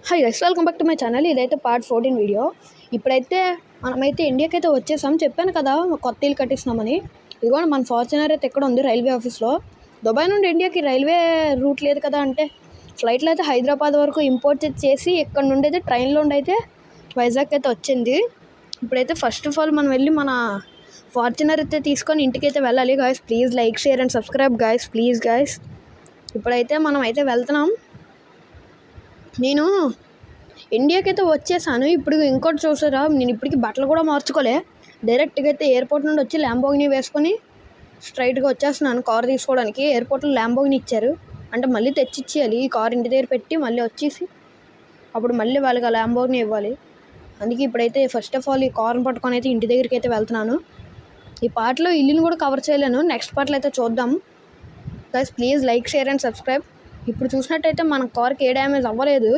Hi guys, welcome back to my channel. ఇదైతే part 14 video. ఇప్పుడైతే మనమైతే ఇండియాకి అయితే వచ్చేసాం. చెప్పాను కదా కొత్త ఇల్లు కట్టిస్తున్నామని. ఇదిగోండి మన ఫార్చునర్ అయితే ఎక్కడ ఉంది, రైల్వే ఆఫీస్లో. దుబాయ్ నుండి ఇండియాకి రైల్వే రూట్ లేదు కదా, అంటే ఫ్లైట్లో అయితే హైదరాబాద్ వరకు ఇంపోర్ట్ చేసి ఇక్కడ నుండి అయితే ట్రైన్లో ఉండి అయితే వైజాగ్ అయితే వచ్చింది. ఇప్పుడైతే ఫస్ట్ ఆఫ్ ఆల్ మనం వెళ్ళి మన ఫార్చునర్ అయితే తీసుకొని ఇంటికైతే వెళ్ళాలి. Guys please like, share and subscribe guys, please guys. ఇప్పుడైతే మనం అయితే వెళ్తున్నాం. నేను ఇండియాకి అయితే వచ్చేసాను. ఇప్పుడు ఇంకోటి చూసారా, నేను ఇప్పటికి బట్టలు కూడా మార్చుకోలే. డైరెక్ట్గా అయితే ఎయిర్పోర్ట్ నుండి వచ్చి ల్యాంబోగిని వేసుకొని స్ట్రైట్గా వచ్చేస్తున్నాను కార్ తీసుకోవడానికి. ఎయిర్పోర్ట్లో ల్యాంబోగిని ఇచ్చారు, అంటే మళ్ళీ తెచ్చిచ్చేయాలి. ఈ కార్ ఇంటి దగ్గర పెట్టి మళ్ళీ వచ్చేసి అప్పుడు మళ్ళీ వాళ్ళకి ఆ ల్యాంబోగిని ఇవ్వాలి. అందుకే ఇప్పుడైతే ఫస్ట్ ఆఫ్ ఆల్ ఈ కార్ని పట్టుకొని అయితే ఇంటి దగ్గరికి అయితే వెళ్తున్నాను. ఈ పార్ట్లో ఇల్లుని కూడా కవర్ చేయలేను, నెక్స్ట్ పార్ట్లో అయితే చూద్దాం. Guys please like, share and subscribe. ఇప్పుడు చూసినట్టయితే మన కార్కి ఏ డ్యామేజ్ అవ్వలేదు.